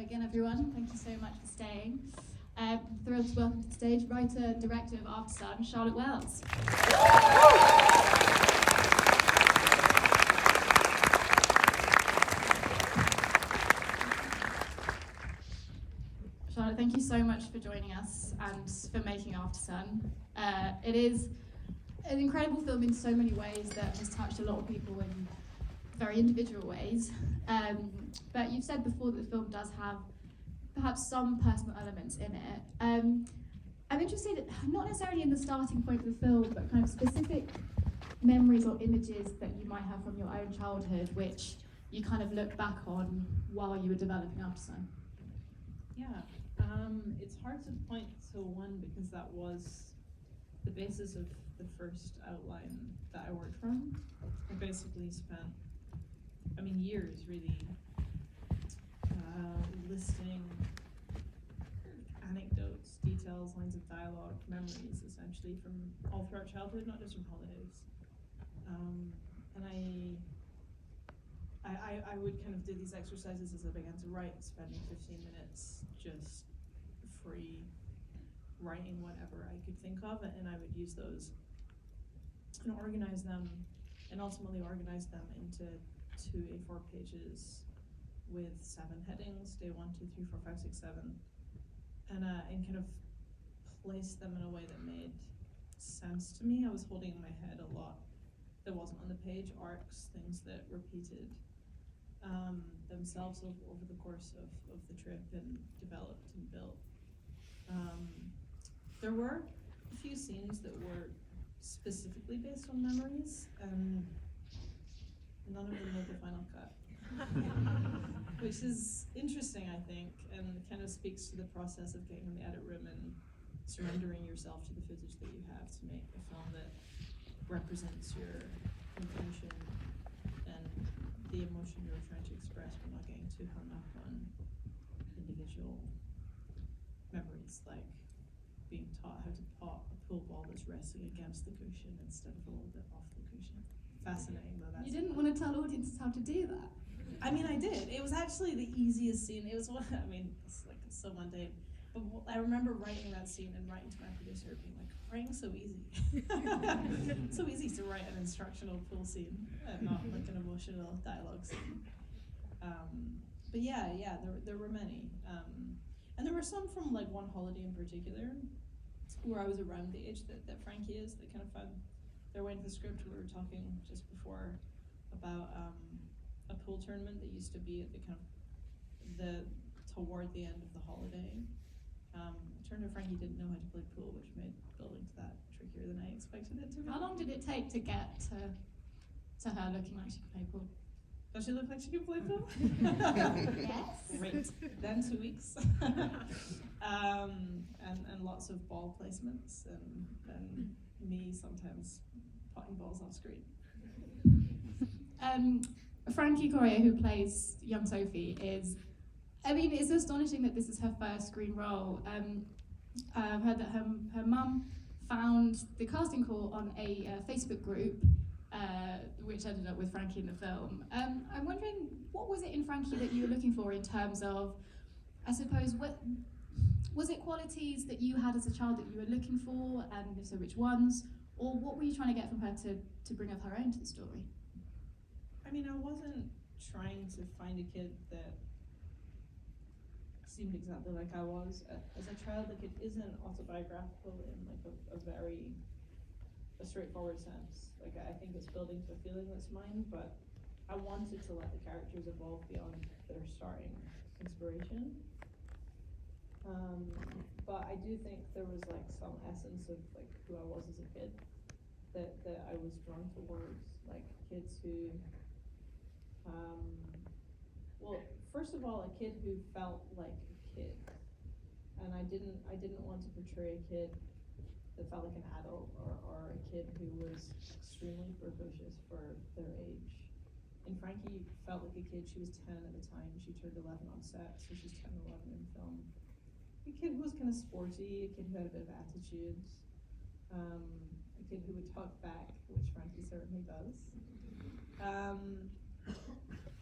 again, everyone. Thank you so much for staying. Thrilled to welcome to the stage writer, director of Aftersun, Charlotte Wells. Charlotte, thank you so much for joining us and for making Aftersun. It is an incredible film in so many ways that has touched a lot of people in very individual ways. But you've said before that the film does have perhaps some personal elements in it. I'm interested, not necessarily in the starting point of the film, but kind of specific memories or images that you might have from your own childhood, which you kind of look back on while you were developing Aftersun. Yeah, it's hard to point to one because that was the basis of the first outline that I worked from. I basically spent, years really listing anecdotes, details, lines of dialogue, memories, essentially from all throughout childhood, not just from holidays. And I would kind of do these exercises as I began to write, spending 15 minutes just free writing whatever I could think of, and I would use those and organize them, and ultimately organize them into 2 A4 pages with 7 headings, day 1, 2, 3, 4, 5, 6, 7, and kind of place them in a way that made sense to me. I was holding in my head a lot that wasn't on the page, arcs, things that repeated themselves over the course of the trip and developed and built. There were a few scenes that were specifically based on memories, and none of them made the final cut. Which is interesting, I think, and kind of speaks to the process of getting in the edit room and surrendering yourself to the footage that you have to make a film that represents your intention and the emotion you're trying to express, but not getting too hung up on individual memories, like being taught how to pot a pool ball that's resting against the cushion instead of a little bit off the cushion. Fascinating, though. You didn't want to tell audiences how to do that? I did. It was actually the easiest scene. It was one, it's like so mundane. But I remember writing that scene and writing to my producer, being like, writing's so easy. So easy to write an instructional pool scene and not like an emotional dialogue scene. But yeah, there were many. And there were some from like one holiday in particular, where I was around the age that Frankie is, that kind of found their way into the script. We were talking just before about a pool tournament that used to be at toward the end of the holiday. It turned out Frankie didn't know how to play pool, which made building to that trickier than I expected it to be. How long did it take to get to her looking like she could play pool? Does she look like she can play pool? Yes. Great. Then 2 weeks. And lots of ball placements and me sometimes potting balls off screen. Frankie Coria, who plays young Sophie, it's astonishing that this is her first screen role. I've heard that her mum found the casting call on a Facebook group, which ended up with Frankie in the film. I'm wondering, what was it in Frankie that you were looking for in terms of, I suppose, was it qualities that you had as a child that you were looking for, and if so, which ones? Or what were you trying to get from her to bring of her own to the story? I wasn't trying to find a kid that seemed exactly like I was as a child. Like, it isn't autobiographical in like a very straightforward sense. Like, I think it's building to a feeling that's mine, but I wanted to let the characters evolve beyond their starting inspiration. But I do think there was like some essence of like who I was as a kid that I was drawn towards, like kids who, first of all, a kid who felt like a kid, and I didn't want to portray a kid that felt like an adult or a kid who was extremely precocious for their age. And Frankie felt like a kid. She was 10 at the time. She turned 11 on set, so she's 10 or 11 in film. A kid who was kind of sporty, a kid who had a bit of attitude, a kid who would talk back, which Frankie certainly does.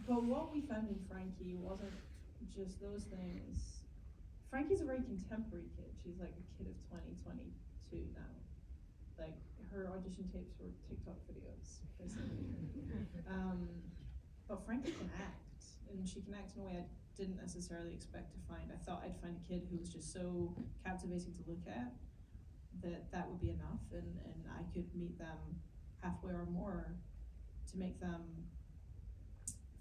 But what we found in Frankie wasn't just those things. Frankie's a very contemporary kid. She's like a kid of 22 now. Like, her audition tapes were TikTok videos, basically. But Frankie can act, and she can act in a way I didn't necessarily expect to find. I thought I'd find a kid who was just so captivating to look at that would be enough, and I could meet them halfway or more to make them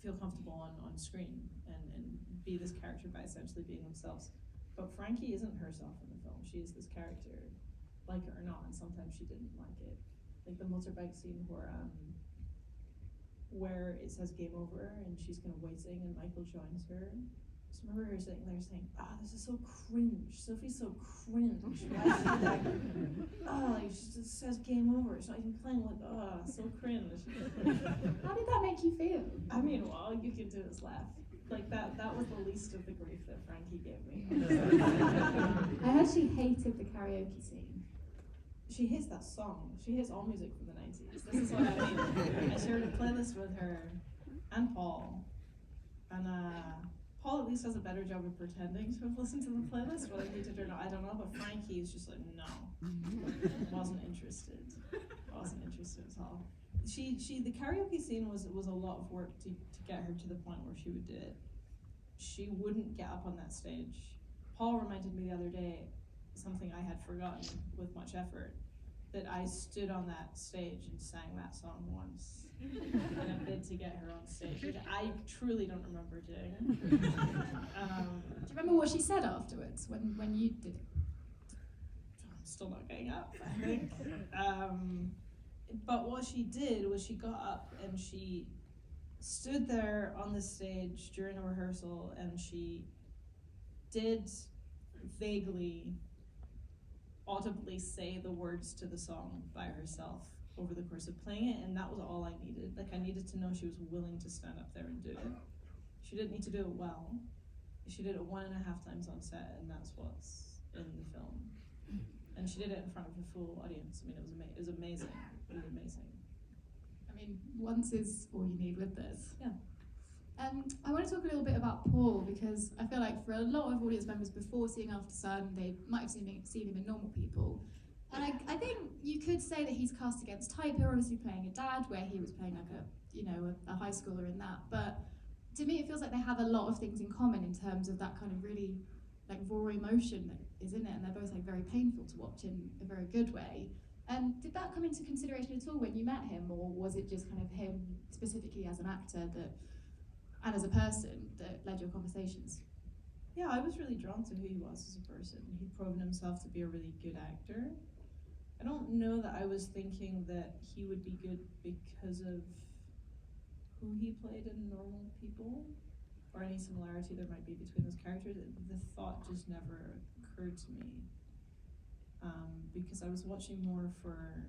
feel comfortable on screen and be this character by essentially being themselves. But Frankie isn't herself in the film. She is this character, like it or not, and sometimes she didn't like it. Like the motorbike scene where it says game over and she's kind of waiting and Michael joins her. Just remember her sitting there saying, this is so cringe. Sophie's so cringe. Why is she like, like she just says game over. She's not even playing, like, so cringe. How did that make you feel? I mean, well, you can do this laugh. Like that was the least of the grief that Frankie gave me. I heard she hated the karaoke scene. She hates that song. She hates all music from the 90s. This is what I mean. I shared a playlist with her and Paul. And Paul at least does a better job of pretending to have listened to the playlist. Whether he did or not, I don't know. But Frankie is just like, no. Wasn't interested. Wasn't interested at all. The karaoke scene was a lot of work to get her to the point where she would do it. She wouldn't get up on that stage. Paul reminded me the other day, something I had forgotten with much effort, that I stood on that stage and sang that song once in a bid to get her on stage, which I truly don't remember doing. Do you remember what she said afterwards when you did it? I'm still not getting up, I think. But what she did was she got up and she stood there on the stage during a rehearsal and she did vaguely, audibly say the words to the song by herself over the course of playing it, and that was all I needed. Like, I needed to know she was willing to stand up there and do it. She didn't need to do it well. She did it 1.5 times on set, and that's what's in the film. And she did it in front of a full audience. I mean, it was amazing. It was amazing. I mean, once is all you need with this. Yeah. I want to talk a little bit about Paul, because I feel like for a lot of audience members before seeing Aftersun, they might have seen him in Normal People. And I think you could say that he's cast against type. You're obviously playing a dad, where he was playing like a high schooler in that. But to me, it feels like they have a lot of things in common in terms of that kind of really like raw emotion that is in it, and they're both like very painful to watch in a very good way. Did that come into consideration at all when you met him, or was it just kind of him specifically as an actor and as a person that led your conversations? Yeah, I was really drawn to who he was as a person. He'd proven himself to be a really good actor. I don't know that I was thinking that he would be good because of who he played in Normal People, or any similarity there might be between those characters. The thought just never occurred to me. Because I was watching more for,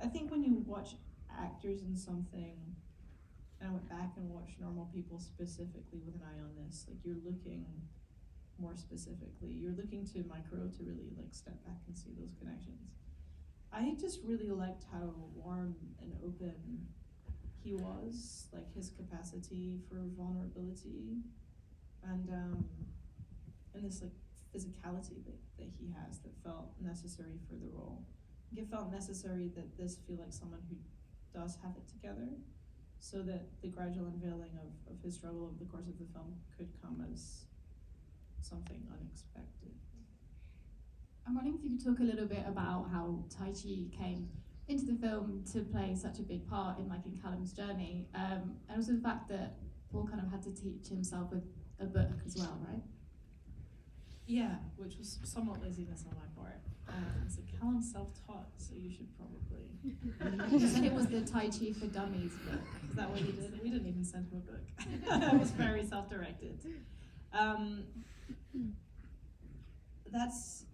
I think when you watch actors in something, and I went back and watched Normal People specifically with an eye on this, like you're looking more specifically, you're looking to micro to really like step back and see those connections. I just really liked how warm and open he was, like his capacity for vulnerability, and this like physicality that he has that felt necessary for the role. It felt necessary that this feel like someone who does have it together, so that the gradual unveiling of his struggle over the course of the film could come as something unexpected. I'm wondering if you could talk a little bit about how Tai Chi came into the film to play such a big part in Callum's journey, and also the fact that Paul kind of had to teach himself with a book as well, right? Yeah, which was somewhat laziness on my part. So Callum's self-taught, so you should probably. It was the Tai Chi for Dummies book. Is that what he did? We didn't even send him a book. It was very self-directed. That's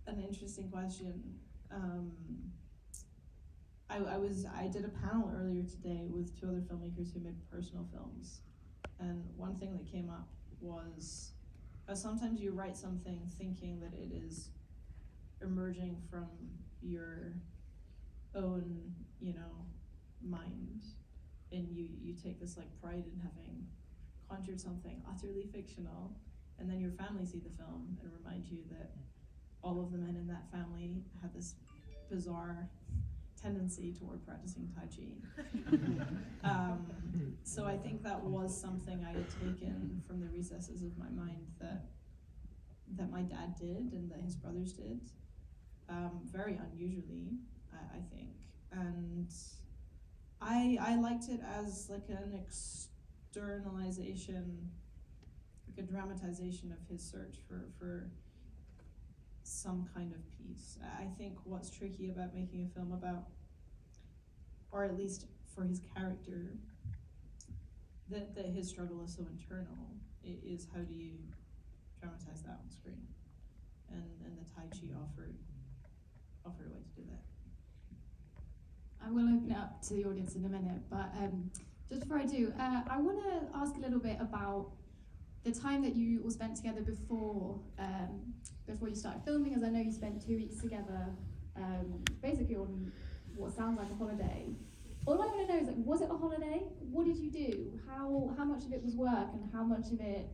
an interesting question. I did a panel earlier today with 2 other filmmakers who made personal films, and one thing that came up was sometimes you write something thinking that it is emerging from your own, mind, and you take this like pride in having conjured something utterly fictional, and then your family see the film and remind you that all of the men in that family had this bizarre tendency toward practicing Tai Chi. So I think that was something I had taken from the recesses of my mind that my dad did and that his brothers did, very unusually, I think. And I liked it as like an externalization, like a dramatization of his search for some kind of peace. I think what's tricky about making a film about, or at least for his character, that his struggle is so internal, is how do you dramatize that on screen? And the Tai Chi offered a way to do that. I will open it up to the audience in a minute, but just before I do, I want to ask a little bit about the time that you all spent together before you started filming, as I know you spent 2 weeks together, basically on what sounds like a holiday. All I want to know is, like, was it a holiday? What did you do? How much of it was work, and how much of it,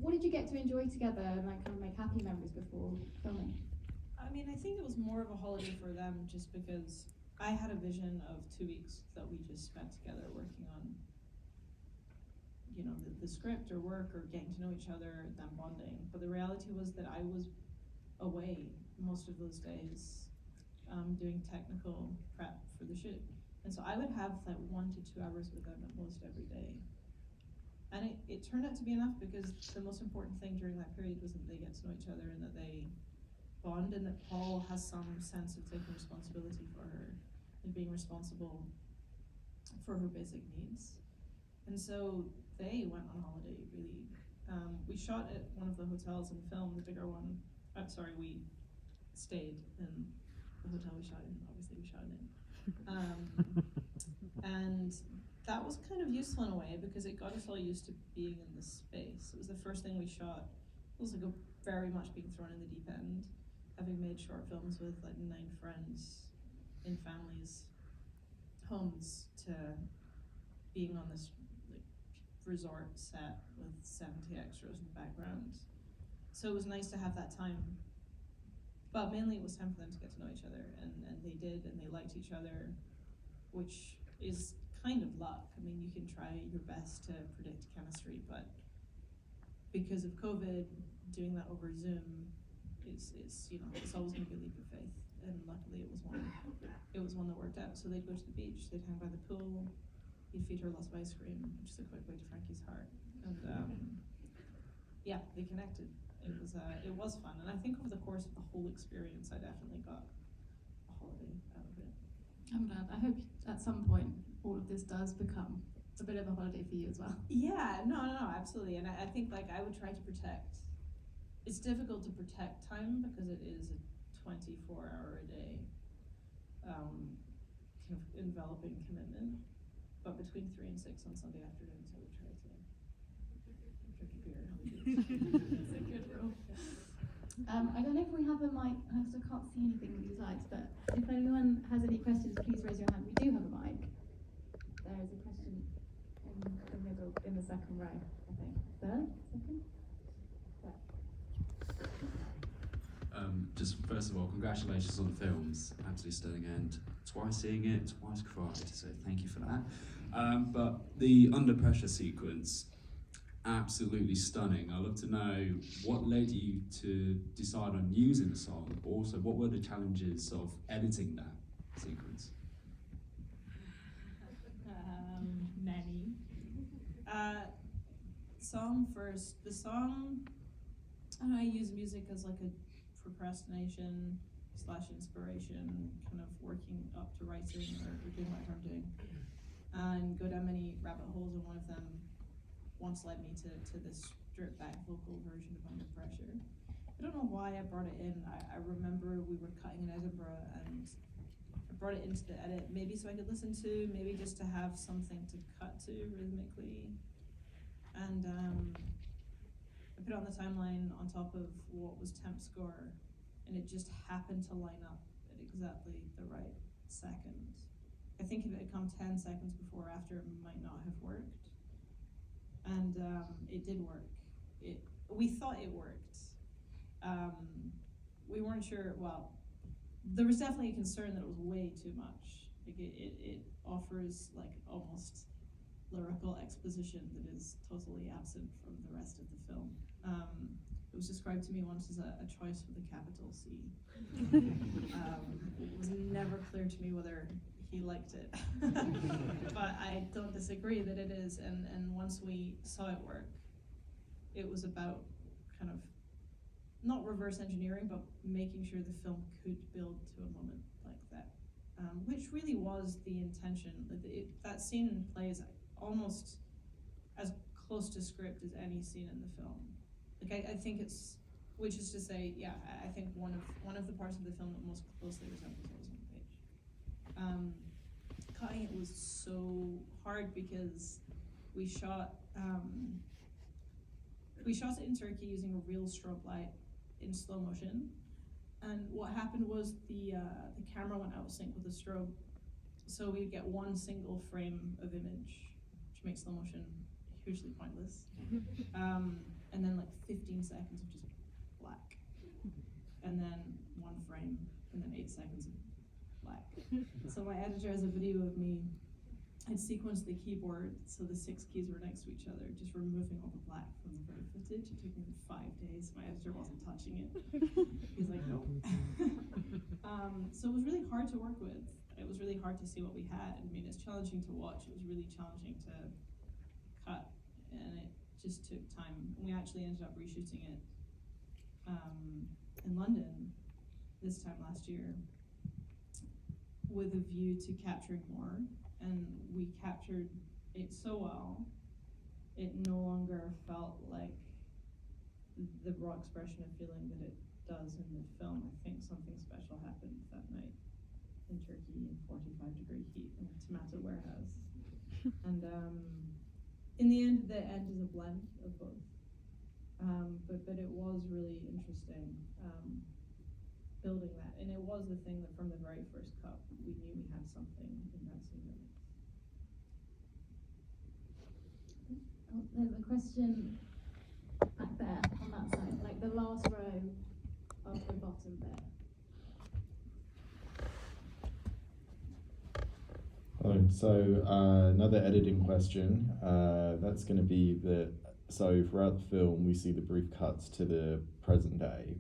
what did you get to enjoy together and like kind of make happy memories before filming? I mean, I think it was more of a holiday for them just because I had a vision of 2 weeks that we just spent together working on, you know, the script or work or getting to know each other, them bonding. But the reality was that I was away most of those days, doing technical prep for the shoot. And so I would have like 1 to 2 hours with them at most every day. And it turned out to be enough because the most important thing during that period was that they get to know each other and that they bond, and that Paul has some sense of taking responsibility for her and being responsible for her basic needs. And so they went on holiday, really. We shot at one of the hotels and filmed the bigger one. We stayed in the hotel we shot in, obviously we shot in. And that was kind of useful in a way because it got us all used to being in the space. It was the first thing we shot. It was like very much being thrown in the deep end, having made short films with like 9 friends in families' homes, to being on this like resort set with 70 extras in the background. So it was nice to have that time. But mainly it was time for them to get to know each other, and they did, and they liked each other, which is kind of luck. I mean, you can try your best to predict chemistry, but because of COVID, doing that over Zoom is you know, it's always going to be a leap of faith. And luckily it was one that worked out. So they'd go to the beach, they'd hang by the pool, he'd feed her lots of ice cream, which is a quick way to Frankie's heart. And yeah, they connected. It was fun, and I think over the course of the whole experience, I definitely got a holiday out of it. I'm glad. I hope at some point all of this does become a bit of a holiday for you as well. Yeah, no, absolutely. And I think like I would try to protect. It's difficult to protect time because it is a 24-hour-a-day kind of enveloping commitment. But between 3 and 6 on Sunday afternoons, I would try to drink a beer and have a beer. That's a good rule. I don't know if we have a mic, because I can't see anything with these lights, but if anyone has any questions, please raise your hand. We do have a mic. There is a question in the second row, I think. Third? Second? Just first of all, congratulations on the films, absolutely stunning, and twice seeing it, twice cried, so thank you for that. But the under pressure sequence, absolutely stunning. I'd love to know what led you to decide on using the song, but also what were the challenges of editing that sequence? Many. Song first. The song, I use music as like a procrastination / inspiration, kind of working up to writing or doing whatever I'm doing, and go down many rabbit holes, and one of them once led me to this stripped back vocal version of Under Pressure. I don't know why I brought it in. I remember we were cutting in Edinburgh, and I brought it into the edit, maybe so I could listen to, maybe just to have something to cut to rhythmically. And I put it on the timeline on top of what was temp score, and it just happened to line up at exactly the right second. I think if it had come 10 seconds before or after, it might not have worked. and it did work. We thought it worked. We weren't sure. Well, there was definitely a concern that it was way too much. Like it offers like almost lyrical exposition that is totally absent from the rest of the film. It was described to me once as a choice with a capital C. It was never clear to me whether he liked it, but I don't disagree that it is. And once we saw it work, it was about kind of not reverse engineering, but making sure the film could build to a moment like that, which really was the intention. That scene plays almost as close to script as any scene in the film. Like I think it's, which is to say, yeah, I think one of the parts of the film that most closely resembles what was on the page. Cutting it was so hard because we shot it in Turkey using a real strobe light in slow motion, and what happened was the camera went out of sync with the strobe, so we'd get one single frame of image, which makes slow motion hugely pointless, and then like 15 seconds of just black, and then one frame, and then 8 seconds of black. So my editor has a video of me. I'd sequenced the keyboard so the 6 keys were next to each other, just removing all the black from the raw footage. It took me 5 days. My editor wasn't touching it. He's like, nope. So it was really hard to work with. It was really hard to see what we had. I mean, it's challenging to watch. It was really challenging to cut, and it just took time. And we actually ended up reshooting it in London this time last year with a view to capturing more. And we captured it so well, it no longer felt like the raw expression of feeling that it does in the film. I think something special happened that night in Turkey in 45-degree heat in a tomato warehouse. And in the end is a blend of both. But it was really interesting building that. And it was the thing that from the very first cut, we knew we had something in that scene. Oh, there's a question back there on that side, like the last row of the bottom bit. So another editing question. That's going to be so throughout the film we see the brief cuts to the present day.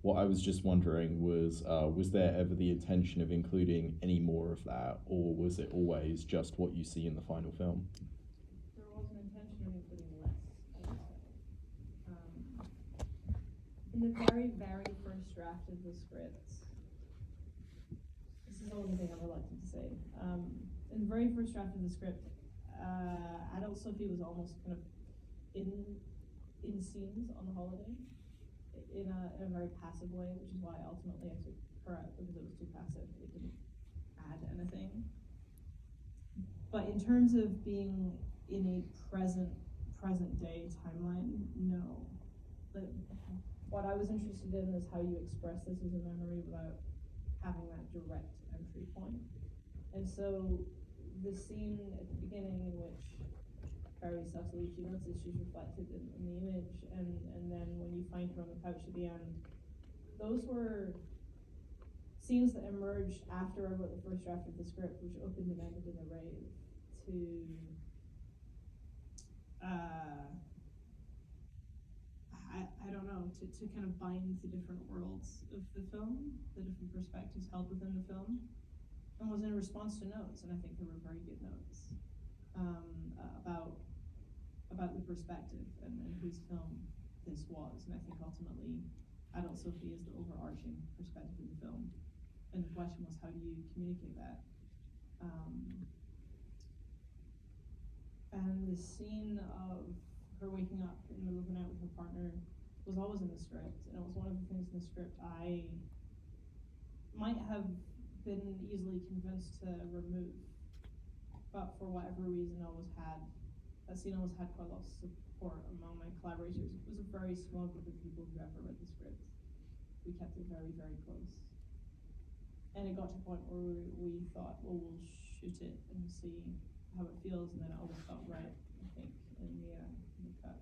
What I was just wondering was there ever the intention of including any more of that, or was it always just what you see in the final film? There was an intention of including less, I would say. In the very, very first draft of the script, this is the only thing I'm reluctant to say. In the very first draft of the script, adult Sophie was almost kind of in scenes on the holiday in a very passive way, which is why ultimately I took her out because it was too passive. It didn't add anything. But in terms of being in a present day timeline, no. What I was interested in is how you express this as a memory without having that direct entry point. And so the scene at the beginning in which very subtly she notices she's reflected in the image, and then when you find her on the couch at the end, those were scenes that emerged after I wrote the first draft of the script, which opened and ended in a rave to I don't know, to kind of bind the different worlds of the film, the different perspectives held within the film, and was in response to notes, and I think there were very good notes about the perspective and whose film this was. And I think ultimately adult Sophie is the overarching perspective of the film, and the question was, how do you communicate that? And the scene of her waking up in the middle of the night with her partner was always in the script, and it was one of the things in the script I might have been easily convinced to remove, but for whatever reason that scene always had quite a lot of support among my collaborators. It was a very small group of people who ever read the script. We kept it very, very close. And it got to a point where we thought, well, we'll shoot it and see how it feels, and then it always felt right, I think. in the cut.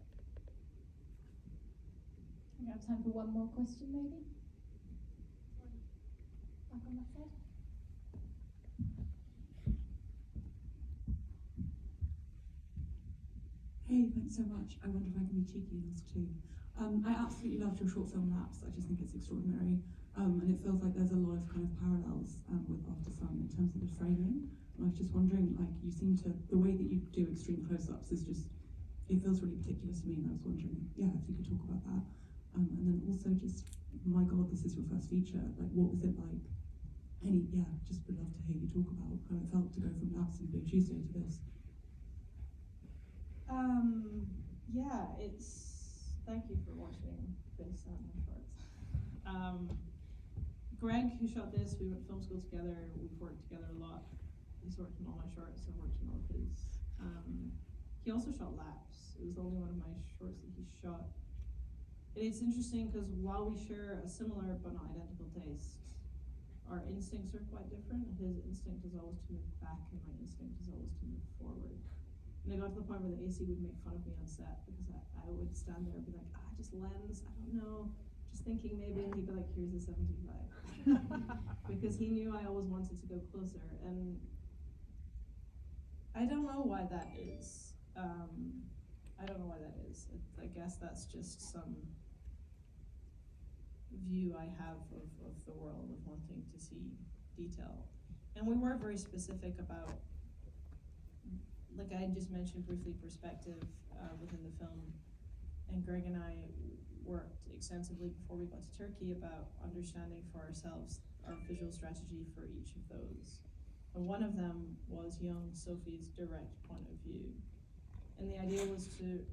We have time for one more question, maybe. Back on that side. Hey, thanks so much. I wonder if I can be cheeky and ask too. I absolutely loved your short film Laps. I just think it's extraordinary. And it feels like there's a lot of kind of parallels with Aftersun in terms of the framing. And I was just wondering, like, you seem to, the way that you do extreme close-ups is just, it feels really particular to me. And I was wondering, yeah, if you could talk about that. And then also just, my God, this is your first feature. Like, what was it like? Just would love to hear you talk about how it felt to go from Laps and Blue Tuesday to this. Thank you for watching this on my shorts. Greg, who shot this, we went to film school together, we've worked together a lot. He's worked on all my shorts, I've worked on all of his. He also shot Laps. It was the only one of my shorts that he shot. And it's interesting because while we share a similar but not identical taste, our instincts are quite different. His instinct is always to move back and my instinct is always to move forward. And I got to the point where the AC would make fun of me on set because I would stand there and be like, just lens, I don't know, just thinking maybe, and he'd be like, here's the 75. Because he knew I always wanted to go closer, and I don't know why that is. I guess that's just some view I have of the world of wanting to see detail. And we were very specific about, like I just mentioned briefly, perspective within the film. And Greg and I worked extensively before we got to Turkey about understanding for ourselves our visual strategy for each of those. And one of them was young Sophie's direct point of view. And the idea was to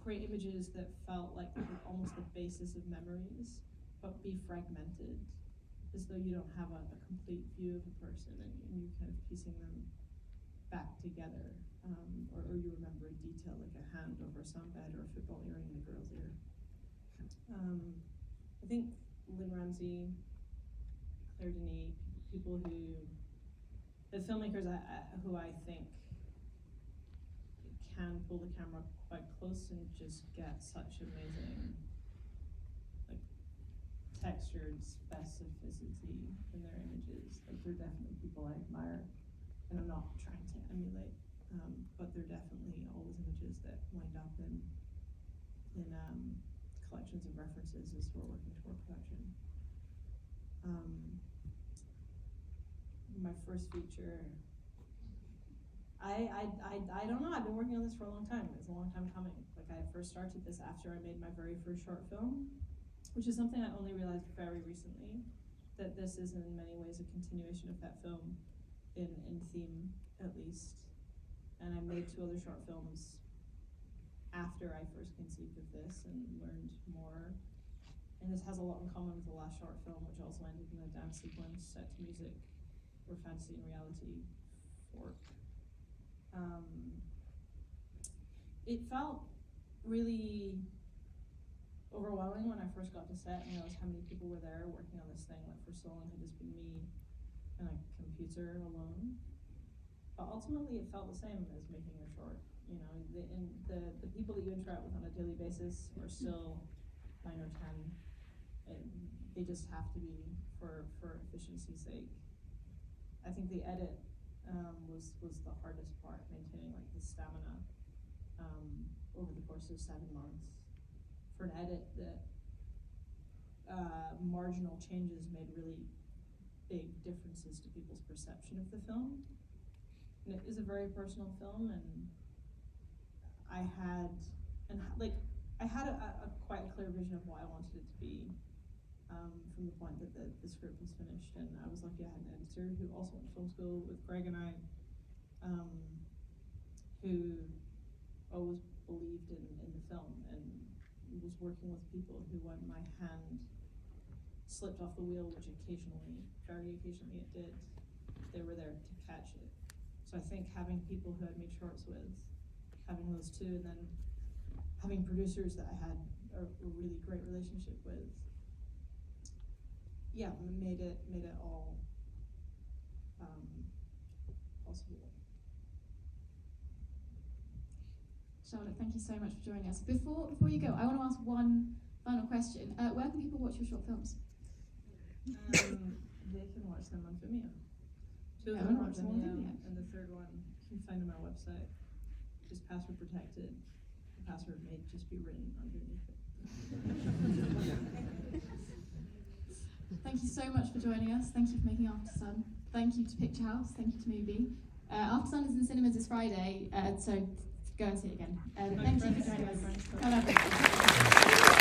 create images that felt like they were almost the basis of memories, but be fragmented, as though you don't have a complete view of a person and you're kind of piecing them back together. Or you remember a detail like a hand over a sunbed or a football earring in a girl's ear. I think Lynn Ramsey, Claire Denis, people who, the filmmakers who I think can pull the camera quite close and just get such amazing, like, textured specificity in their images. Like, they're definitely people I admire, and I'm not trying to emulate. But they're definitely always images that wind up in collections of references as we're working toward production. My first feature, I don't know, I've been working on this for a long time. It's a long time coming. Like, I first started this after I made my very first short film, which is something I only realized very recently, that this is in many ways a continuation of that film, in theme at least. And I made 2 other short films after I first conceived of this and learned more. And this has a lot in common with the last short film, which also ended in a dance sequence set to music where fantasy and reality fork. It felt really overwhelming when I first got to set and realized how many people were there working on this thing. Like, for so long it had just been me and a computer alone. But ultimately, it felt the same as making a short. You know, the people that you interact with on a daily basis are still 9 or 10. They just have to be for efficiency's sake. I think the edit was the hardest part, maintaining like the stamina over the course of 7 months for an edit that marginal changes made really big differences to people's perception of the film. And it is a very personal film, and I had a quite clear vision of what I wanted it to be from the point that the script was finished. And I was lucky I had an editor who also went to film school with Greg and I, who always believed in the film and was working with people who, when my hand slipped off the wheel, which occasionally, very occasionally it did, they were there to catch it. So I think having people who I'd made shorts with, having those 2, and then having producers that I had a really great relationship with, yeah, made it all possible. Charlotte, thank you so much for joining us. Before you go, I want to ask one final question. Where can people watch your short films? They can watch them on Vimeo. Two of them are on Vimeo, and the third one you can find on our website. Just password protected. The password may just be written underneath it. Thank you so much for joining us. Thank you for making Aftersun. Thank you to Picturehouse. Thank you to Movie. Aftersun is in cinemas this Friday, so go and see it again. Thank you for joining us.